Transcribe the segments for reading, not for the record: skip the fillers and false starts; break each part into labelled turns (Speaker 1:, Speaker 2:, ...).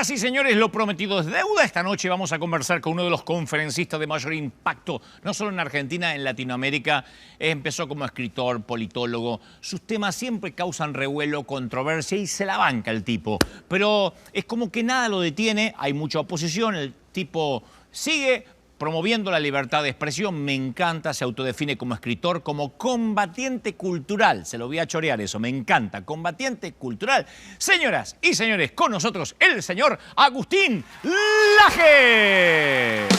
Speaker 1: Sí, señores, lo prometido es deuda. Esta noche vamos a conversar con uno de los conferencistas de mayor impacto, no solo en Argentina, en Latinoamérica. Empezó como escritor, politólogo. Sus temas siempre causan revuelo, controversia y se la banca el tipo. Pero es como que nada lo detiene, hay mucha oposición, el tipo sigue promoviendo la libertad de expresión. Me encanta, se autodefine como escritor, como combatiente cultural. Se lo voy a chorear eso, me encanta, combatiente cultural. Señoras y señores, con nosotros el señor Agustín Laje.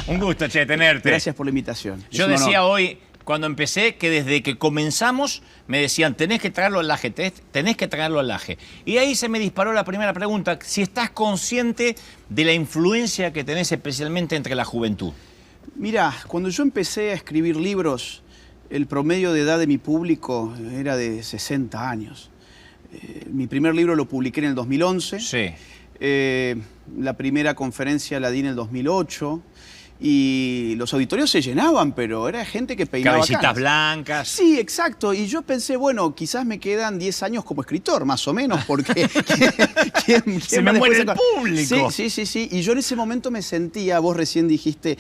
Speaker 1: Un gusto, che, tenerte.
Speaker 2: Gracias por la invitación.
Speaker 1: Yo decía hoy, cuando empecé, que desde que comenzamos me decían, tenés que traerlo al Laje, tenés que traerlo al Laje. Y ahí se me disparó la primera pregunta, si estás consciente de la influencia que tenés especialmente entre la juventud.
Speaker 2: Mira, cuando yo empecé a escribir libros, el promedio de edad de mi público era de 60 años. Mi primer libro lo publiqué en el 2011.
Speaker 1: Sí.
Speaker 2: La primera conferencia la di en el 2008. Y los auditorios se llenaban, pero era gente que peinaba
Speaker 1: cabecitas
Speaker 2: canas.
Speaker 1: blancas.
Speaker 2: Sí, exacto. Y yo pensé, bueno, quizás me quedan 10 años como escritor, más o menos, porque...
Speaker 1: Se me muere el público.
Speaker 2: Sí. Y yo en ese momento me sentía, vos recién dijiste,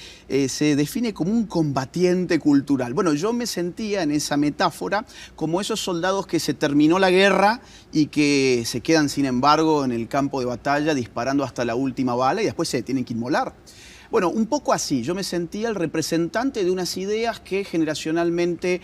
Speaker 2: se define como un combatiente cultural. Bueno, yo me sentía en esa metáfora como esos soldados que se terminó la guerra y que se quedan, sin embargo, en el campo de batalla disparando hasta la última bala y después se tienen que inmolar. Bueno, un poco así, yo me sentía el representante de unas ideas que generacionalmente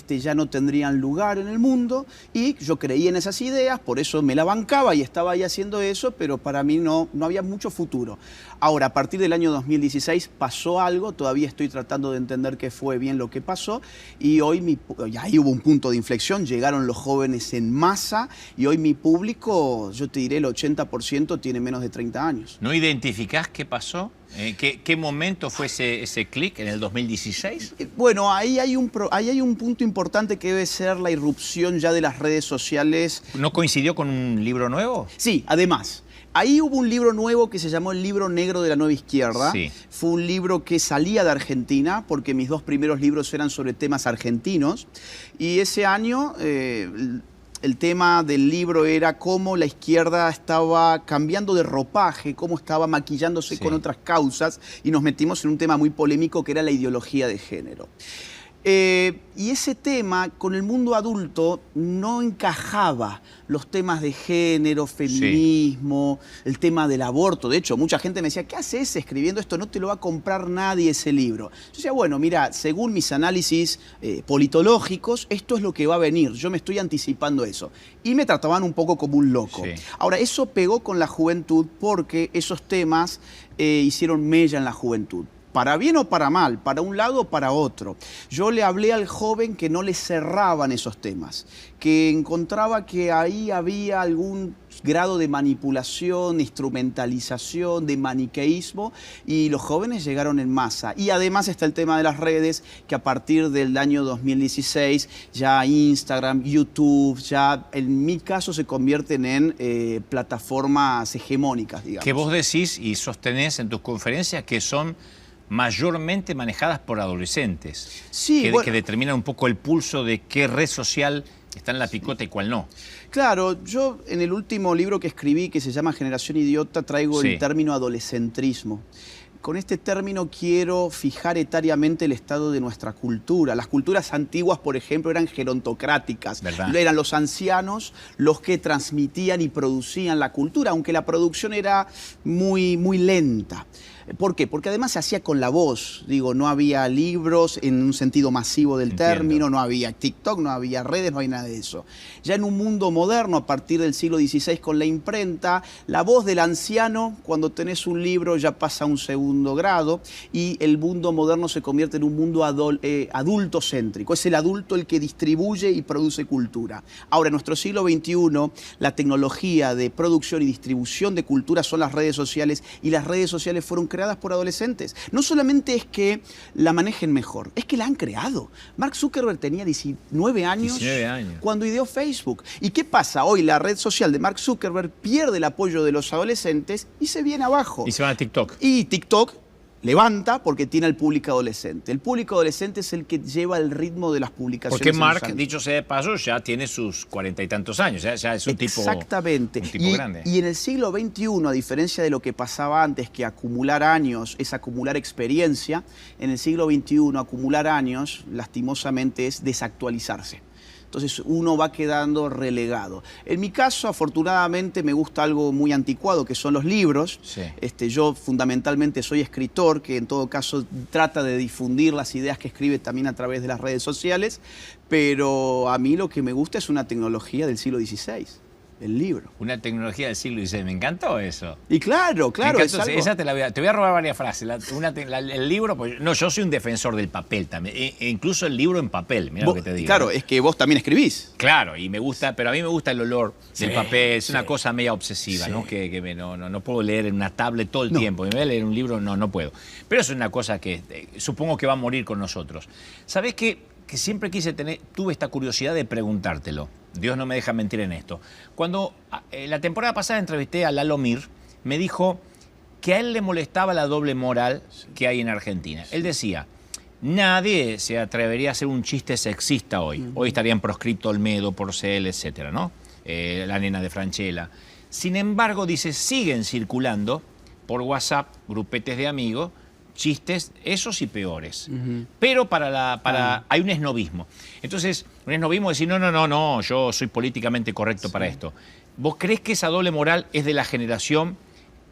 Speaker 2: ya no tendrían lugar en el mundo y yo creía en esas ideas, por eso me la bancaba y estaba ahí haciendo eso, pero para mí no había mucho futuro. Ahora, a partir del año 2016 pasó algo, todavía estoy tratando de entender qué fue bien lo que pasó y hoy ahí hubo un punto de inflexión, llegaron los jóvenes en masa y hoy mi público, yo te diré, el 80% tiene menos de 30 años.
Speaker 1: ¿No identificás qué pasó? ¿Qué momento fue ese clic en el 2016?
Speaker 2: Bueno, ahí hay un punto importante que debe ser la irrupción ya de las redes sociales.
Speaker 1: ¿No coincidió con un libro nuevo?
Speaker 2: Sí, además. Ahí hubo un libro nuevo que se llamó El Libro Negro de la Nueva Izquierda.
Speaker 1: Sí.
Speaker 2: Fue un libro que salía de Argentina, porque mis dos primeros libros eran sobre temas argentinos. Y ese año... el tema del libro era cómo la izquierda estaba cambiando de ropaje, cómo estaba maquillándose con otras causas y nos metimos en un tema muy polémico que era la ideología de género. Y ese tema con el mundo adulto no encajaba los temas de género, feminismo, el tema del aborto. De hecho, mucha gente me decía, ¿qué haces escribiendo esto? No te lo va a comprar nadie ese libro. Yo decía, bueno, mira, según mis análisis politológicos, esto es lo que va a venir. Yo me estoy anticipando eso. Y me trataban un poco como un loco.
Speaker 1: Sí.
Speaker 2: Ahora, eso pegó con la juventud porque esos temas hicieron mella en la juventud. Para bien o para mal, para un lado o para otro. Yo le hablé al joven que no le cerraban esos temas, que encontraba que ahí había algún grado de manipulación, instrumentalización, de maniqueísmo, y los jóvenes llegaron en masa. Y además está el tema de las redes, que a partir del año 2016 ya Instagram, YouTube, ya en mi caso se convierten en plataformas hegemónicas, digamos.
Speaker 1: Que vos decís y sostenés en tus conferencias que son mayormente manejadas por adolescentes,
Speaker 2: sí,
Speaker 1: que determinan un poco el pulso de qué red social está en la picota y cuál no.
Speaker 2: Claro, yo en el último libro que escribí, que se llama Generación Idiota, traigo el término adolescentrismo. Con este término quiero fijar etariamente el estado de nuestra cultura. Las culturas antiguas, por ejemplo, eran gerontocráticas. ¿Verdad? Eran los ancianos los que transmitían y producían la cultura, aunque la producción era muy lenta. ¿Por qué? Porque además se hacía con la voz. Digo, no había libros en un sentido masivo del término, no había TikTok, no había redes, no hay nada de eso. Ya en un mundo moderno, a partir del siglo XVI con la imprenta, la voz del anciano, cuando tenés un libro, ya pasa a un segundo grado y el mundo moderno se convierte en un mundo adultocéntrico. Es el adulto el que distribuye y produce cultura. Ahora, en nuestro siglo XXI, la tecnología de producción y distribución de cultura son las redes sociales y las redes sociales fueron creadas por adolescentes. No solamente es que la manejen mejor, es que la han creado. Mark Zuckerberg tenía 19 años cuando ideó Facebook. ¿Y qué pasa? Hoy la red social de Mark Zuckerberg pierde el apoyo de los adolescentes y se viene abajo.
Speaker 1: Y se van a TikTok.
Speaker 2: Y TikTok levanta porque tiene al público adolescente. El público adolescente es el que lleva el ritmo de las publicaciones.
Speaker 1: Porque Mark, dicho sea de paso, ya tiene sus 40 y tantos años, ya es un tipo,
Speaker 2: exactamente.
Speaker 1: Un tipo grande.
Speaker 2: Y en el siglo XXI, a diferencia de lo que pasaba antes, que acumular años es acumular experiencia, en el siglo XXI acumular años, lastimosamente, es desactualizarse. Entonces uno va quedando relegado. En mi caso, afortunadamente, me gusta algo muy anticuado, que son los libros.
Speaker 1: Sí.
Speaker 2: Yo fundamentalmente soy escritor, que en todo caso trata de difundir las ideas que escribe también a través de las redes sociales, pero a mí lo que me gusta es una tecnología del siglo XVI. El libro.
Speaker 1: Una tecnología del siglo XVI. Me encantó eso.
Speaker 2: Y claro.
Speaker 1: Es algo... Esa te voy a robar varias frases. El libro, pues, no, yo soy un defensor del papel también. Incluso el libro en papel, mira lo que te digo.
Speaker 2: Claro, es que vos también escribís.
Speaker 1: Claro, y me gusta, pero a mí me gusta el olor del papel. Es una cosa media obsesiva, ¿no? Que no puedo leer en una tablet todo el tiempo. Me voy a leer un libro, no puedo. Pero es una cosa que supongo que va a morir con nosotros. ¿Sabés qué? Que siempre tuve esta curiosidad de preguntártelo. Dios no me deja mentir en esto. Cuando la temporada pasada entrevisté a Lalo Mir, me dijo que a él le molestaba la doble moral que hay en Argentina. Él decía, nadie se atrevería a hacer un chiste sexista hoy. Hoy estarían proscripto Olmedo, Porcel, etcétera, ¿no? La nena de Franchella. Sin embargo, dice, siguen circulando por WhatsApp, grupetes de amigos, chistes, esos y peores. Pero hay un esnobismo. Entonces, un esnobismo de decir, no, yo soy políticamente correcto para esto. ¿Vos creés que esa doble moral es de la generación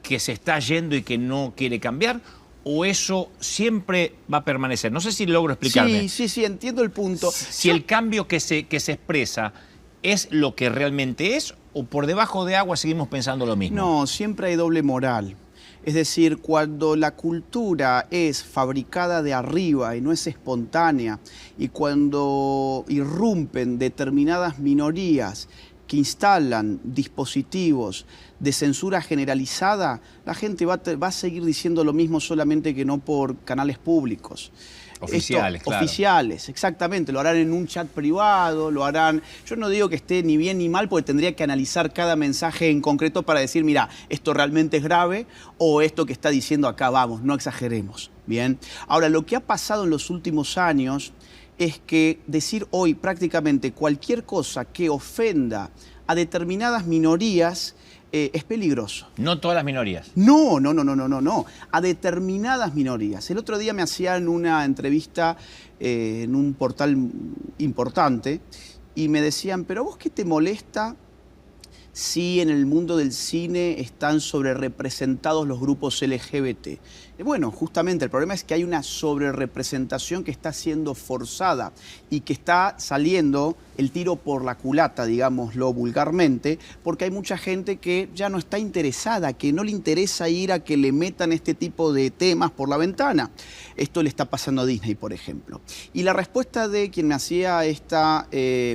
Speaker 1: que se está yendo y que no quiere cambiar? ¿O eso siempre va a permanecer? No sé si logro explicarme.
Speaker 2: Sí, entiendo el punto.
Speaker 1: Si el cambio que se expresa es lo que realmente es, o por debajo de agua seguimos pensando lo mismo.
Speaker 2: No, siempre hay doble moral. Es decir, cuando la cultura es fabricada de arriba y no es espontánea, y cuando irrumpen determinadas minorías que instalan dispositivos de censura generalizada, la gente va a seguir diciendo lo mismo, solamente que no por canales públicos.
Speaker 1: Oficiales, claro.
Speaker 2: Oficiales, exactamente. Lo harán en un chat privado, lo harán... Yo no digo que esté ni bien ni mal, porque tendría que analizar cada mensaje en concreto para decir, mira, esto realmente es grave, o esto que está diciendo acá, vamos, no exageremos. Bien. Ahora, lo que ha pasado en los últimos años es que decir hoy prácticamente cualquier cosa que ofenda a determinadas minorías es peligroso.
Speaker 1: No todas las minorías.
Speaker 2: No. A determinadas minorías. El otro día me hacían una entrevista en un portal importante y me decían, ¿pero vos qué te molesta si en el mundo del cine están sobrerepresentados los grupos LGBT? Bueno, justamente el problema es que hay una sobrerepresentación que está siendo forzada y que está saliendo el tiro por la culata, digámoslo vulgarmente, porque hay mucha gente que ya no está interesada, que no le interesa ir a que le metan este tipo de temas por la ventana. Esto le está pasando a Disney, por ejemplo. Y la respuesta de quien me hacía esta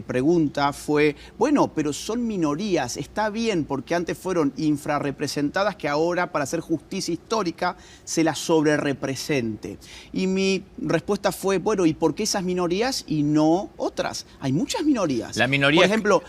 Speaker 2: pregunta fue, bueno, pero son minorías, está bien, porque antes fueron infrarrepresentadas, que ahora, para hacer justicia histórica, se las sobrerepresente. Y mi respuesta fue, bueno, ¿y por qué esas minorías y no otras? Hay muchas minorías.
Speaker 1: La minoría...
Speaker 2: Por ejemplo,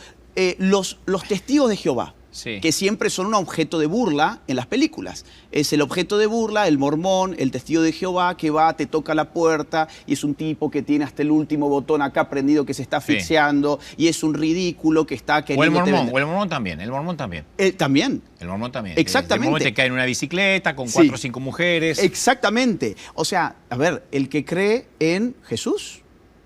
Speaker 2: los testigos de Jehová.
Speaker 1: Sí.
Speaker 2: Que siempre son un objeto de burla en las películas. Es el objeto de burla, el mormón, el testigo de Jehová que va, te toca la puerta y es un tipo que tiene hasta el último botón acá prendido que se está asfixiando, y es un ridículo que está queriendo...
Speaker 1: O el mormón también, el mormón también.
Speaker 2: ¿También?
Speaker 1: El mormón también.
Speaker 2: Exactamente.
Speaker 1: El mormón te cae en una bicicleta con 4 o 5 mujeres.
Speaker 2: Exactamente. O sea, a ver, el que cree en Jesús,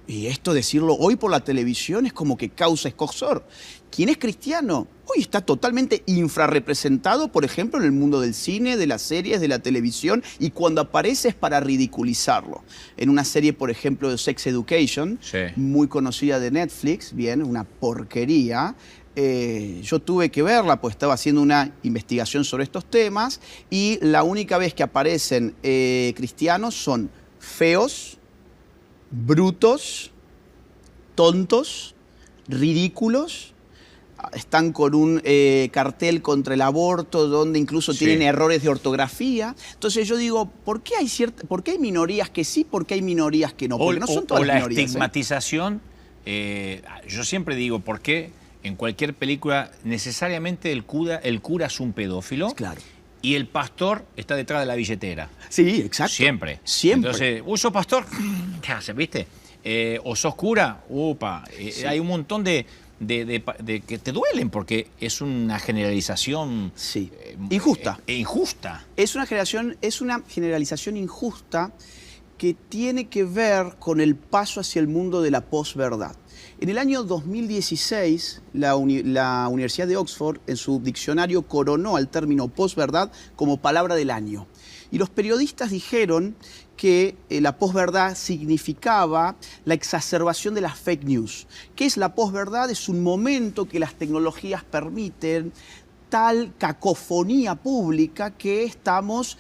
Speaker 2: y esto decirlo hoy por la televisión es como que causa escozor. ¿Quién es cristiano? Hoy está totalmente infrarrepresentado, por ejemplo, en el mundo del cine, de las series, de la televisión, y cuando aparece es para ridiculizarlo. En una serie, por ejemplo, de Sex Education, muy conocida de Netflix, bien, una porquería. Yo tuve que verla, pues estaba haciendo una investigación sobre estos temas, y la única vez que aparecen cristianos son feos, brutos, tontos, ridículos. están con un cartel contra el aborto, donde incluso tienen errores de ortografía. Entonces yo digo, ¿por qué hay minorías que sí, por qué hay minorías que no? Porque no son todas las minorías.
Speaker 1: La estigmatización, yo siempre digo, ¿por qué en cualquier película necesariamente el cura es un pedófilo?
Speaker 2: Claro.
Speaker 1: Y el pastor está detrás de la billetera.
Speaker 2: Sí, exacto.
Speaker 1: Siempre.
Speaker 2: Siempre.
Speaker 1: Entonces, ¿sos pastor? ¿Qué haces, viste? ¿O sos cura? Upa.
Speaker 2: Sí.
Speaker 1: Hay un montón de que te duelen porque es una generalización
Speaker 2: injusta.
Speaker 1: Injusta.
Speaker 2: Es una generalización injusta que tiene que ver con el paso hacia el mundo de la posverdad. En el año 2016, la Universidad de Oxford, en su diccionario, coronó al término posverdad como palabra del año. Y los periodistas dijeron que la posverdad significaba la exacerbación de las fake news. ¿Qué es la posverdad? Es un momento que las tecnologías permiten tal cacofonía pública que estamos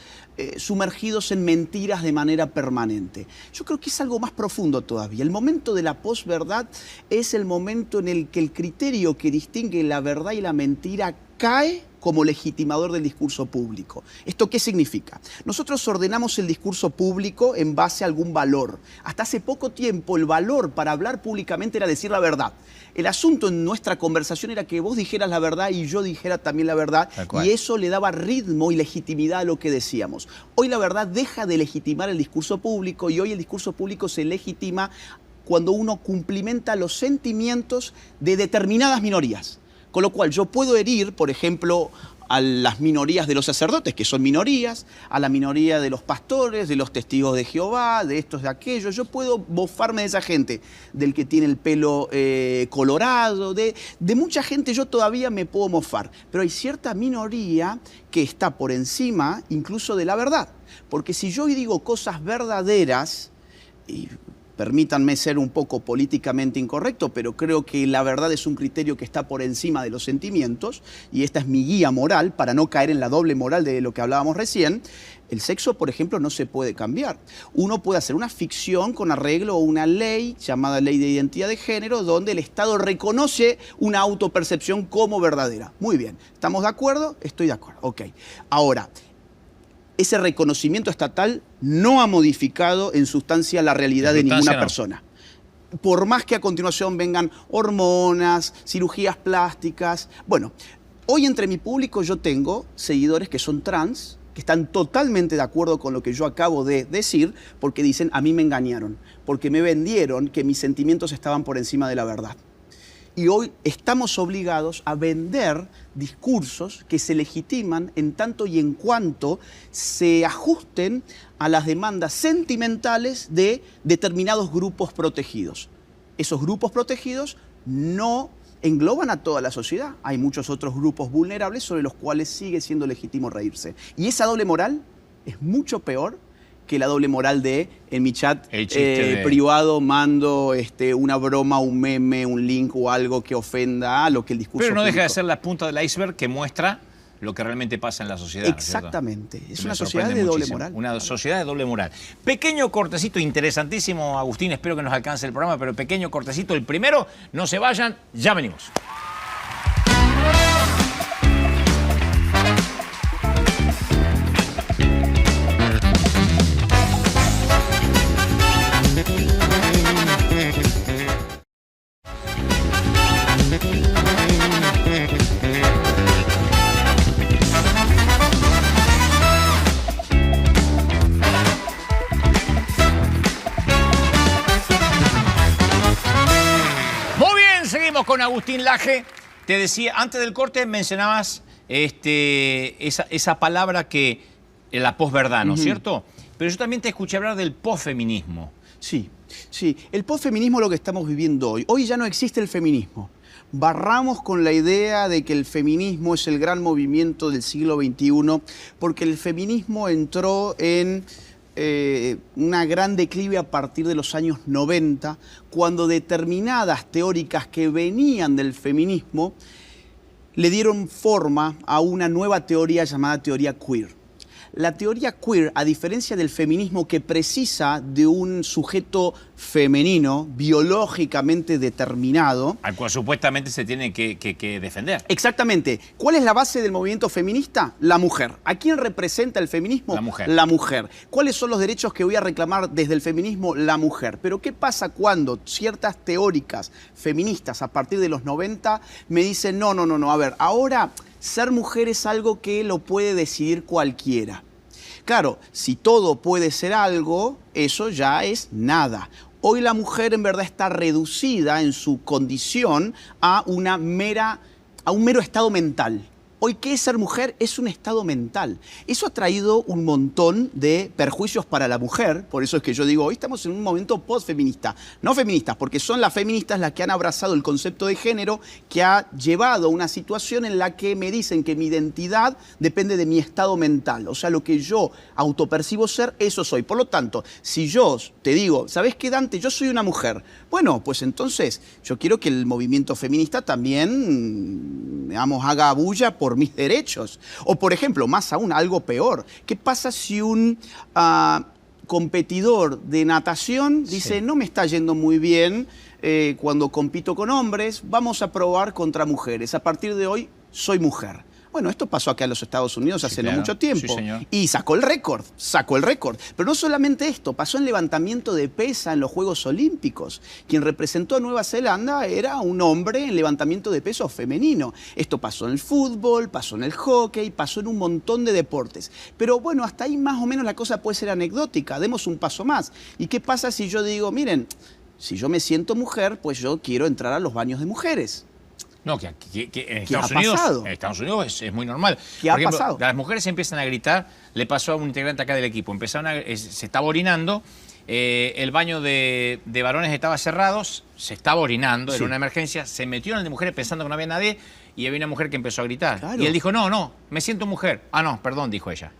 Speaker 2: sumergidos en mentiras de manera permanente. Yo creo que es algo más profundo todavía. El momento de la posverdad es el momento en el que el criterio que distingue la verdad y la mentira cae como legitimador del discurso público. ¿Esto qué significa? Nosotros ordenamos el discurso público en base a algún valor. Hasta hace poco tiempo el valor para hablar públicamente era decir la verdad. El asunto en nuestra conversación era que vos dijeras la verdad y yo dijera también la verdad, y eso le daba ritmo y legitimidad a lo que decíamos. Hoy la verdad deja de legitimar el discurso público y hoy el discurso público se legitima cuando uno cumplimenta los sentimientos de determinadas minorías. Con lo cual yo puedo herir, por ejemplo, a las minorías de los sacerdotes, que son minorías, a la minoría de los pastores, de los testigos de Jehová, de estos, de aquellos. Yo puedo mofarme de esa gente, del que tiene el pelo colorado, de mucha gente yo todavía me puedo mofar. Pero hay cierta minoría que está por encima incluso de la verdad. Porque si yo digo cosas verdaderas, y permítanme ser un poco políticamente incorrecto, pero creo que la verdad es un criterio que está por encima de los sentimientos, y esta es mi guía moral para no caer en la doble moral de lo que hablábamos recién. El sexo, por ejemplo, no se puede cambiar. Uno puede hacer una ficción con arreglo a una ley llamada Ley de Identidad de Género, donde el Estado reconoce una autopercepción como verdadera. Muy bien, ¿estamos de acuerdo? Estoy de acuerdo, ok. Ahora, ese reconocimiento estatal no ha modificado en sustancia la realidad de ninguna persona. Por más que a continuación vengan hormonas, cirugías plásticas. Bueno, hoy entre mi público yo tengo seguidores que son trans, que están totalmente de acuerdo con lo que yo acabo de decir, porque dicen, a mí me engañaron, porque me vendieron que mis sentimientos estaban por encima de la verdad. Y hoy estamos obligados a vender discursos que se legitiman en tanto y en cuanto se ajusten a las demandas sentimentales de determinados grupos protegidos. Esos grupos protegidos no engloban a toda la sociedad. Hay muchos otros grupos vulnerables sobre los cuales sigue siendo legítimo reírse. Y esa doble moral es mucho peor que la doble moral de, en mi chat privado, mando una broma, un meme, un link o algo que ofenda a lo que el discurso
Speaker 1: Pero no
Speaker 2: público.
Speaker 1: deja de ser la punta del iceberg que muestra lo que realmente pasa en la sociedad.
Speaker 2: Exactamente.
Speaker 1: ¿No es
Speaker 2: Es una
Speaker 1: cierto?
Speaker 2: sociedad de doble moral.
Speaker 1: Una sociedad de doble moral. Pequeño cortecito, interesantísimo, Agustín, espero que nos alcance el programa, pero pequeño cortecito, el primero, no se vayan, ya venimos. Con Agustín Laje. Te decía, antes del corte mencionabas esa palabra que la posverdad, ¿no es cierto? Pero yo también te escuché hablar del posfeminismo.
Speaker 2: Sí, sí. El posfeminismo es lo que estamos viviendo hoy. Hoy ya no existe el feminismo. Barramos con la idea de que el feminismo es el gran movimiento del siglo XXI, porque el feminismo entró en una gran declive a partir de los años 90, cuando determinadas teóricas que venían del feminismo le dieron forma a una nueva teoría llamada teoría queer. la teoría queer, a diferencia del feminismo que precisa de un sujeto femenino, biológicamente determinado.
Speaker 1: Al cual supuestamente se tiene que defender.
Speaker 2: Exactamente. ¿Cuál es la base del movimiento feminista? La mujer. ¿A quién representa el feminismo?
Speaker 1: La mujer.
Speaker 2: La mujer. ¿Cuáles son los derechos que voy a reclamar desde el feminismo? La mujer. Pero ¿qué pasa cuando ciertas teóricas feministas a partir de los 90 me dicen, no, a ver, ahora ser mujer es algo que lo puede decidir cualquiera? Claro, si todo puede ser algo, eso ya es nada. Hoy la mujer en verdad está reducida en su condición a un mero estado mental. Hoy, ¿qué es ser mujer? Es un estado mental. Eso ha traído un montón de perjuicios para la mujer. Por eso es que yo digo, hoy estamos en un momento post-feminista. No feministas, porque son las feministas las que han abrazado el concepto de género, que ha llevado a una situación en la que me dicen que mi identidad depende de mi estado mental. O sea, lo que yo autopercibo ser, eso soy. Por lo tanto, si yo te digo, ¿sabés qué, Dante? Yo soy una mujer. Bueno, pues entonces yo quiero que el movimiento feminista también, digamos, haga bulla por mis derechos. O, por ejemplo, más aún, algo peor. ¿Qué pasa si un competidor de natación dice, no me está yendo muy bien cuando compito con hombres, vamos a probar contra mujeres? A partir de hoy, soy mujer. Bueno, esto pasó acá en los Estados Unidos hace no mucho tiempo.
Speaker 1: Sí, señor.
Speaker 2: Y sacó el récord. Pero no solamente esto, pasó en levantamiento de pesa en los Juegos Olímpicos. Quien representó a Nueva Zelanda era un hombre en levantamiento de peso femenino. Esto pasó en el fútbol, pasó en el hockey, pasó en un montón de deportes. Pero bueno, hasta ahí más o menos la cosa puede ser anecdótica. Demos un paso más. ¿Y qué pasa si yo digo, miren, si yo me siento mujer, pues yo quiero entrar a los baños de mujeres?
Speaker 1: No, que en Estados Unidos es muy normal.
Speaker 2: ¿Qué ha pasado?
Speaker 1: Las mujeres empiezan a gritar, le pasó a un integrante acá del equipo, se estaba orinando, el baño de varones estaba cerrado, se estaba orinando, era una emergencia, se metió en el de mujeres pensando que no había nadie y había una mujer que empezó a gritar. Claro. Y él dijo, no, me siento mujer. Ah, no, perdón, dijo ella.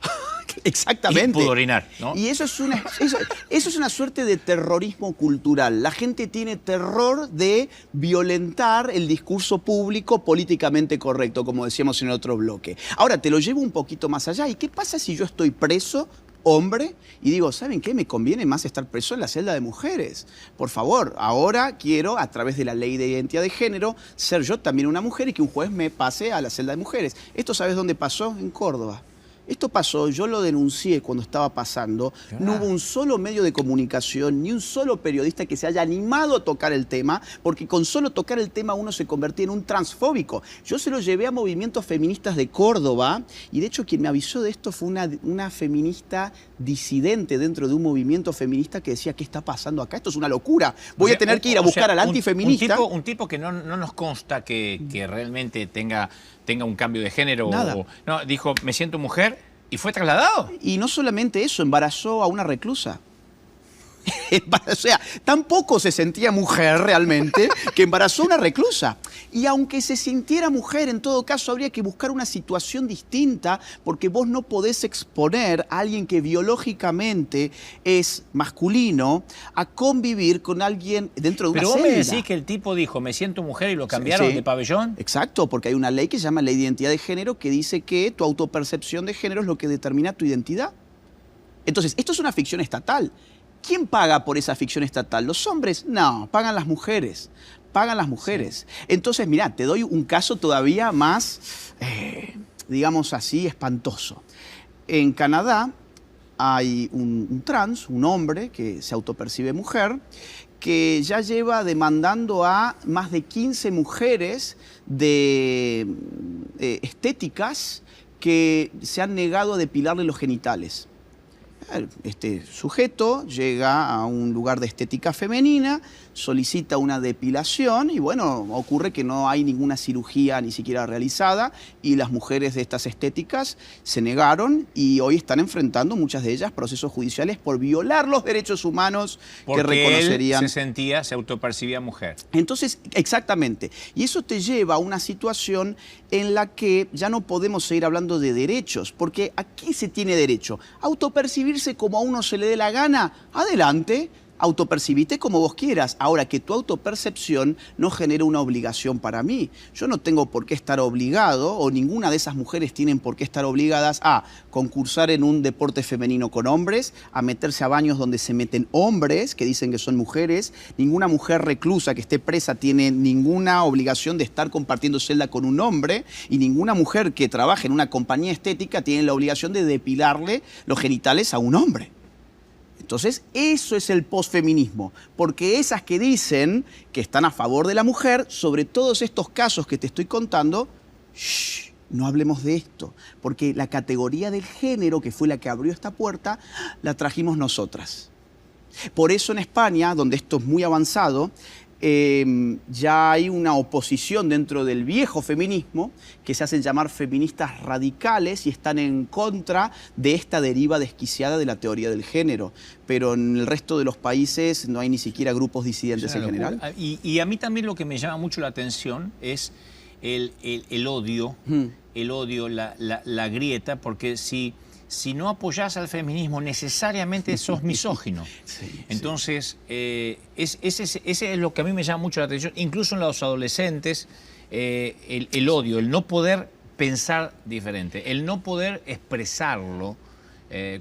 Speaker 2: Exactamente.
Speaker 1: Y pudo orinar, ¿no?
Speaker 2: Y eso es una suerte de terrorismo cultural. La gente tiene terror de violentar el discurso público políticamente correcto, como decíamos en otro bloque. Ahora, te lo llevo un poquito más allá. ¿Y qué pasa si yo estoy preso, hombre, y digo, ¿saben qué? Me conviene más estar preso en la celda de mujeres. Por favor, ahora quiero, a través de la ley de identidad de género, ser yo también una mujer y que un juez me pase a la celda de mujeres. ¿Esto sabes dónde pasó? En Córdoba. Esto pasó, yo lo denuncié cuando estaba pasando, no hubo un solo medio de comunicación, ni un solo periodista que se haya animado a tocar el tema, porque con solo tocar el tema uno se convertía en un transfóbico. Yo se lo llevé a movimientos feministas de Córdoba, y de hecho quien me avisó de esto fue una feminista disidente dentro de un movimiento feminista que decía, ¿qué está pasando acá? Esto es una locura, voy a tener que ir a buscar al antifeminista.
Speaker 1: Un tipo que no nos consta que realmente tenga un cambio de género.
Speaker 2: Nada.
Speaker 1: No, dijo, me siento mujer y fue trasladado.
Speaker 2: Y no solamente eso, embarazó a una reclusa. O sea, tampoco se sentía mujer realmente que embarazó a una reclusa. Y aunque se sintiera mujer, en todo caso habría que buscar una situación distinta, porque vos no podés exponer a alguien que biológicamente es masculino a convivir con alguien dentro de una celda.
Speaker 1: Pero vos me decís que el tipo dijo, me siento mujer y lo cambiaron de pabellón.
Speaker 2: Exacto, porque hay una ley que se llama Ley de Identidad de Género que dice que tu autopercepción de género es lo que determina tu identidad. Entonces, esto es una ficción estatal. ¿Quién paga por esa ficción estatal? ¿Los hombres? No, pagan las mujeres. Pagan las mujeres. Sí. Entonces, mirá, te doy un caso todavía más, digamos así, espantoso. En Canadá hay un trans, un hombre que se autopercibe mujer, que ya lleva demandando a más de 15 mujeres de estéticas que se han negado a depilarle los genitales. Este sujeto llega a un lugar de estética femenina, solicita una depilación y bueno, ocurre que no hay ninguna cirugía ni siquiera realizada y las mujeres de estas estéticas se negaron y hoy están enfrentando, muchas de ellas, procesos judiciales por violar los derechos humanos que reconocerían.
Speaker 1: Él se autopercibía mujer.
Speaker 2: Entonces, exactamente. Y eso te lleva a una situación en la que ya no podemos seguir hablando de derechos, porque ¿a qué se tiene derecho? Autopercibirse como a uno se le dé la gana, adelante. Autopercibite como vos quieras. Ahora, que tu autopercepción no genere una obligación para mí. Yo no tengo por qué estar obligado, o ninguna de esas mujeres tienen por qué estar obligadas a concursar en un deporte femenino con hombres, a meterse a baños donde se meten hombres que dicen que son mujeres. Ninguna mujer reclusa que esté presa tiene ninguna obligación de estar compartiendo celda con un hombre, y ninguna mujer que trabaje en una compañía estética tiene la obligación de depilarle los genitales a un hombre. Entonces, eso es el posfeminismo, porque esas que dicen que están a favor de la mujer, sobre todos estos casos que te estoy contando, no hablemos de esto, porque la categoría del género, que fue la que abrió esta puerta, la trajimos nosotras. Por eso en España, donde esto es muy avanzado, ya hay una oposición dentro del viejo feminismo que se hacen llamar feministas radicales y están en contra de esta deriva desquiciada de la teoría del género. Pero en el resto de los países no hay ni siquiera grupos disidentes en general.
Speaker 1: Y a mí también lo que me llama mucho la atención es el odio, la grieta, porque si no apoyás al feminismo, necesariamente sos misógino.
Speaker 2: Sí,
Speaker 1: entonces, ese es lo que a mí me llama mucho la atención, incluso en los adolescentes, el odio, el no poder pensar diferente, el no poder expresarlo.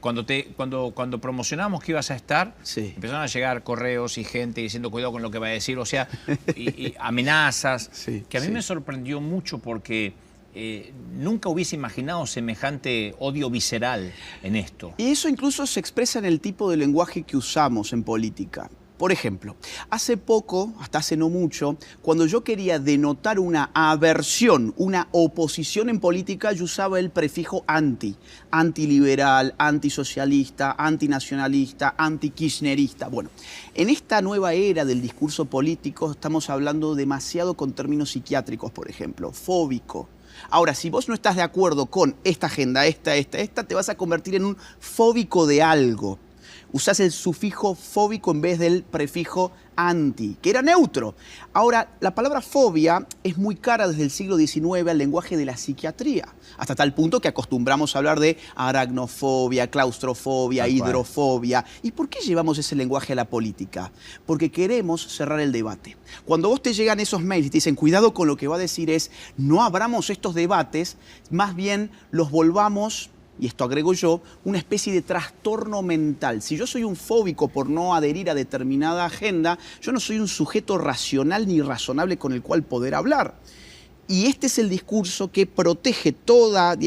Speaker 1: Cuando promocionamos que ibas a estar, empezaron a llegar correos y gente diciendo cuidado con lo que va a decir, o sea, y amenazas, que a mí me sorprendió mucho porque nunca hubiese imaginado semejante odio visceral en esto.
Speaker 2: Y eso incluso se expresa en el tipo de lenguaje que usamos en política. Por ejemplo, hace poco, hasta hace no mucho, cuando yo quería denotar una aversión, una oposición en política, yo usaba el prefijo anti. Antiliberal, antisocialista, antinacionalista, antikirchnerista. Bueno, en esta nueva era del discurso político estamos hablando demasiado con términos psiquiátricos, por ejemplo, fóbico. Ahora, si vos no estás de acuerdo con esta agenda, esta, te vas a convertir en un fóbico de algo. Usás el sufijo fóbico en vez del prefijo anti, que era neutro. Ahora, la palabra fobia es muy cara desde el siglo XIX al lenguaje de la psiquiatría, hasta tal punto que acostumbramos a hablar de aracnofobia, claustrofobia, hidrofobia. ¿Y por qué llevamos ese lenguaje a la política? Porque queremos cerrar el debate. Cuando vos te llegan esos mails y te dicen cuidado con lo que va a decir es no abramos estos debates, más bien los volvamos, y esto agrego yo, una especie de trastorno mental. Si yo soy un fóbico por no adherir a determinada agenda, yo no soy un sujeto racional ni razonable con el cual poder hablar. Y este es el discurso que protege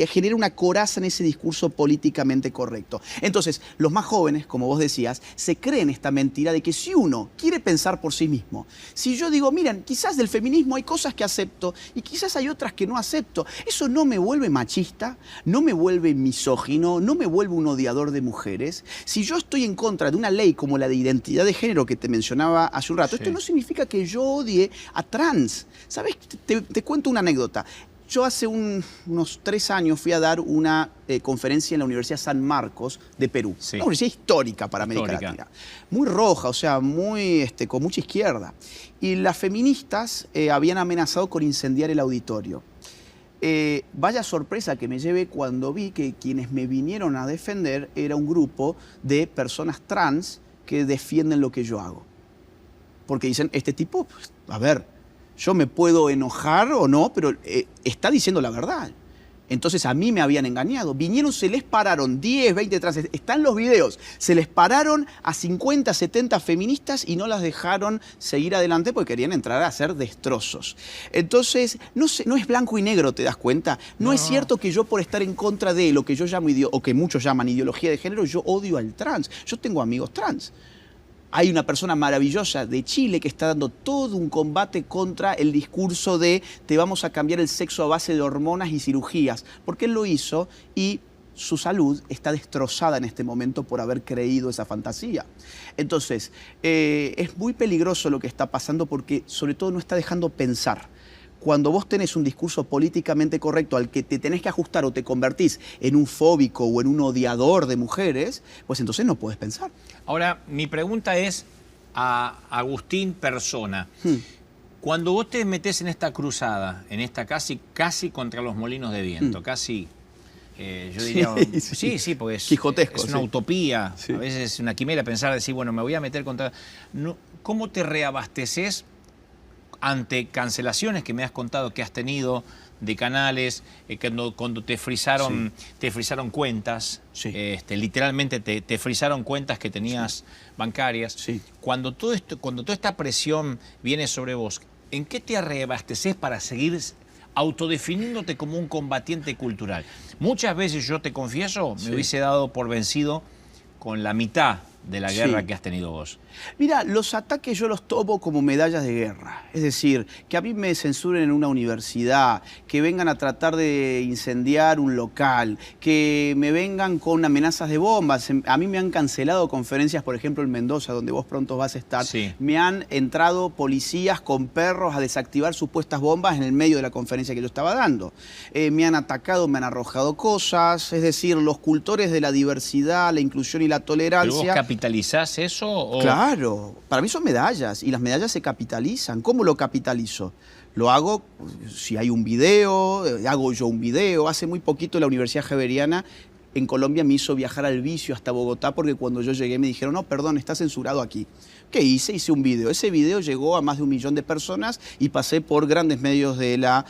Speaker 2: genera una coraza en ese discurso políticamente correcto. Entonces, los más jóvenes, como vos decías, se creen esta mentira de que si uno quiere pensar por sí mismo, si yo digo, miren, quizás del feminismo hay cosas que acepto y quizás hay otras que no acepto, eso no me vuelve machista, no me vuelve misógino, no me vuelve un odiador de mujeres. Si yo estoy en contra de una ley como la de identidad de género que te mencionaba hace un rato, esto no significa que yo odie a trans. ¿Sabes? Te cuento una anécdota. Yo hace unos 3 años fui a dar una conferencia en la Universidad San Marcos de Perú. Una universidad histórica para América Latina. Muy roja, o sea, con mucha izquierda. Y las feministas habían amenazado con incendiar el auditorio. Vaya sorpresa que me llevé cuando vi que quienes me vinieron a defender era un grupo de personas trans que defienden lo que yo hago. Porque dicen, este tipo, pues, a ver, yo me puedo enojar o no, pero está diciendo la verdad. Entonces a mí me habían engañado. Vinieron, se les pararon 10, 20 trans, están los videos. Se les pararon a 50, 70 feministas y no las dejaron seguir adelante porque querían entrar a hacer destrozos. Entonces, no es blanco y negro, ¿te das cuenta? No es cierto que yo por estar en contra de lo que yo llamo, o que muchos llaman ideología de género, yo odio al trans. Yo tengo amigos trans. Hay una persona maravillosa de Chile que está dando todo un combate contra el discurso de te vamos a cambiar el sexo a base de hormonas y cirugías, porque él lo hizo y su salud está destrozada en este momento por haber creído esa fantasía. Entonces, es muy peligroso lo que está pasando porque sobre todo no está dejando pensar. Cuando vos tenés un discurso políticamente correcto al que te tenés que ajustar o te convertís en un fóbico o en un odiador de mujeres, pues entonces no puedes pensar.
Speaker 1: Ahora, mi pregunta es a Agustín persona. Cuando vos te metés en esta cruzada, en esta casi contra los molinos de viento, casi yo diría,
Speaker 2: Sí.
Speaker 1: sí, porque
Speaker 2: Quijotesco,
Speaker 1: es una
Speaker 2: sí.
Speaker 1: utopía,
Speaker 2: Sí.
Speaker 1: a veces es una quimera pensar, decir, bueno, me voy a meter contra... No, ¿cómo te reabasteces ante cancelaciones que me has contado que has tenido de canales, cuando te frizaron cuentas,
Speaker 2: Sí.
Speaker 1: literalmente te frizaron cuentas que tenías bancarias?
Speaker 2: Sí.
Speaker 1: Cuando toda esta presión viene sobre vos, ¿en qué te reabasteces para seguir autodefiniéndote como un combatiente cultural? Muchas veces, yo te confieso, me hubiese dado por vencido con la mitad de la guerra que has tenido vos.
Speaker 2: Mira, los ataques yo los tomo como medallas de guerra. Es decir, que a mí me censuren en una universidad, que vengan a tratar de incendiar un local, que me vengan con amenazas de bombas. A mí me han cancelado conferencias, por ejemplo, en Mendoza, donde vos pronto vas a estar.
Speaker 1: Sí.
Speaker 2: Me han entrado policías con perros a desactivar supuestas bombas en el medio de la conferencia que yo estaba dando. Me han atacado, me han arrojado cosas. Es decir, los cultores de la diversidad, la inclusión y la tolerancia...
Speaker 1: ¿Pero vos capitalizás eso? O...
Speaker 2: Claro, para mí son medallas y las medallas se capitalizan. ¿Cómo lo capitalizo? Lo hago si hay un video, hago yo un video. Hace muy poquito la Universidad Javeriana en Colombia me hizo viajar al vicio hasta Bogotá porque cuando yo llegué me dijeron, no, perdón, está censurado aquí. ¿Qué hice? Hice un video. Ese video llegó a más de 1 millón de personas y pasé por grandes medios de la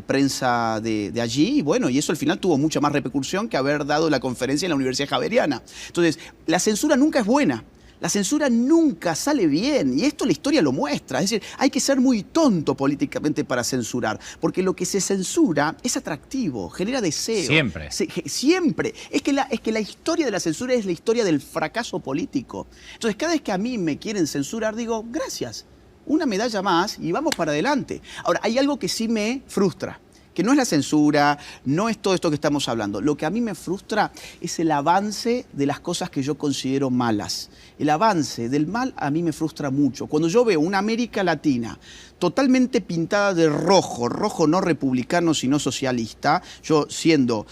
Speaker 2: prensa de allí. Y bueno, y eso al final tuvo mucha más repercusión que haber dado la conferencia en la Universidad Javeriana. Entonces, la censura nunca es buena. La censura nunca sale bien, y esto la historia lo muestra. Es decir, hay que ser muy tonto políticamente para censurar, porque lo que se censura es atractivo, genera deseo.
Speaker 1: Siempre.
Speaker 2: Siempre. Es que la historia de la censura es la historia del fracaso político. Entonces, cada vez que a mí me quieren censurar, digo, gracias, una medalla más y vamos para adelante. Ahora, hay algo que sí me frustra, que no es la censura, no es todo esto que estamos hablando. Lo que a mí me frustra es el avance de las cosas que yo considero malas. El avance del mal a mí me frustra mucho. Cuando yo veo una América Latina totalmente pintada de rojo, rojo no republicano sino socialista, yo siendo,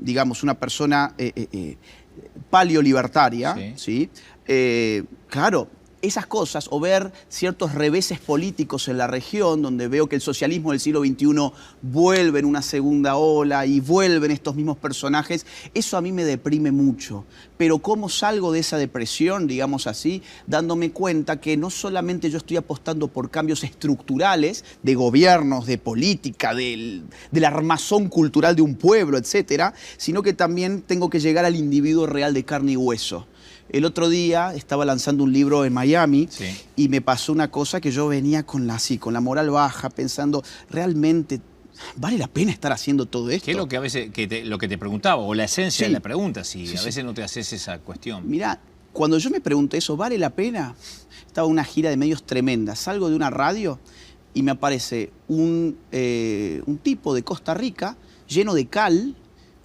Speaker 2: digamos, una persona paleolibertaria, ¿sí? Claro, esas cosas, o ver ciertos reveses políticos en la región, donde veo que el socialismo del siglo XXI vuelve en una segunda ola y vuelven estos mismos personajes, eso a mí me deprime mucho. Pero ¿cómo salgo de esa depresión, digamos así, dándome cuenta que no solamente yo estoy apostando por cambios estructurales de gobiernos, de política, del armazón cultural de un pueblo, etcétera, sino que también tengo que llegar al individuo real de carne y hueso? El otro día estaba lanzando un libro en Miami y me pasó una cosa que yo venía con la moral baja, pensando, ¿realmente vale la pena estar haciendo todo esto?
Speaker 1: ¿Qué es lo que a veces lo que te preguntaba, o la esencia de la pregunta, si a veces no te haces esa cuestión?
Speaker 2: Mirá, cuando yo me pregunté eso, ¿vale la pena? Estaba en una gira de medios tremenda, salgo de una radio y me aparece un tipo de Costa Rica lleno de cal,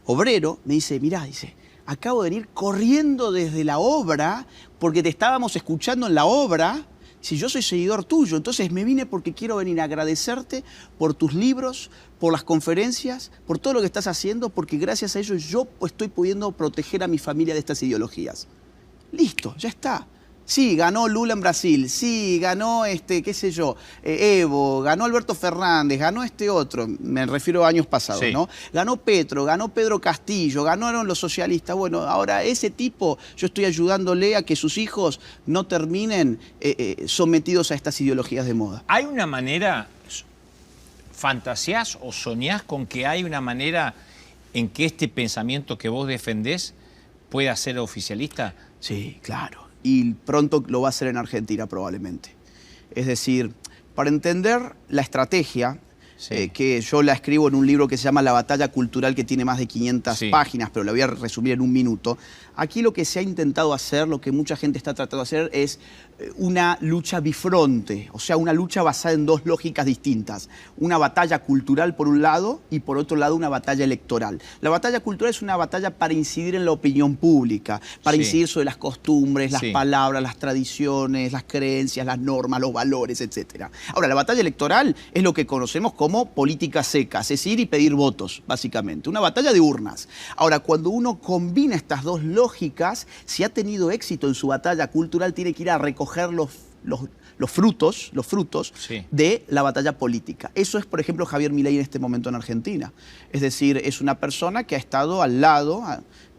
Speaker 2: obrero, me dice, mirá, dice, acabo de venir corriendo desde la obra porque te estábamos escuchando en la obra. Si yo soy seguidor tuyo, entonces me vine porque quiero venir a agradecerte por tus libros, por las conferencias, por todo lo que estás haciendo, porque gracias a ello yo estoy pudiendo proteger a mi familia de estas ideologías. Listo, ya está. Sí, ganó Lula en Brasil, sí, ganó, qué sé yo, Evo, ganó Alberto Fernández, ganó este otro, me refiero a años pasados, ¿no? Ganó Petro, ganó Pedro Castillo, ganaron los socialistas. Bueno, ahora ese tipo, yo estoy ayudándole a que sus hijos no terminen sometidos a estas ideologías de moda.
Speaker 1: ¿Hay una manera, fantaseás o soñás con que hay una manera en que este pensamiento que vos defendés pueda ser oficialista?
Speaker 2: Sí, claro. Y pronto lo va a hacer en Argentina probablemente. Es decir, para entender la estrategia, que yo la escribo en un libro que se llama La batalla cultural, que tiene más de 500 páginas, pero la voy a resumir en un minuto. Aquí lo que se ha intentado hacer, lo que mucha gente está tratando de hacer, es una lucha bifronte, o sea, una lucha basada en dos lógicas distintas. Una batalla cultural por un lado y por otro lado una batalla electoral. La batalla cultural es una batalla para incidir en la opinión pública, para incidir sobre las costumbres, las palabras, las tradiciones, las creencias, las normas, los valores, etc. Ahora, la batalla electoral es lo que conocemos como política seca, es decir, y pedir votos, básicamente. Una batalla de urnas. Ahora, cuando uno combina estas dos lógicas, si ha tenido éxito en su batalla cultural, tiene que ir a recoger los los frutos
Speaker 1: Sí.
Speaker 2: de la batalla política. Eso es, por ejemplo, Javier Milei en este momento en Argentina. Es decir, es una persona que ha estado al lado,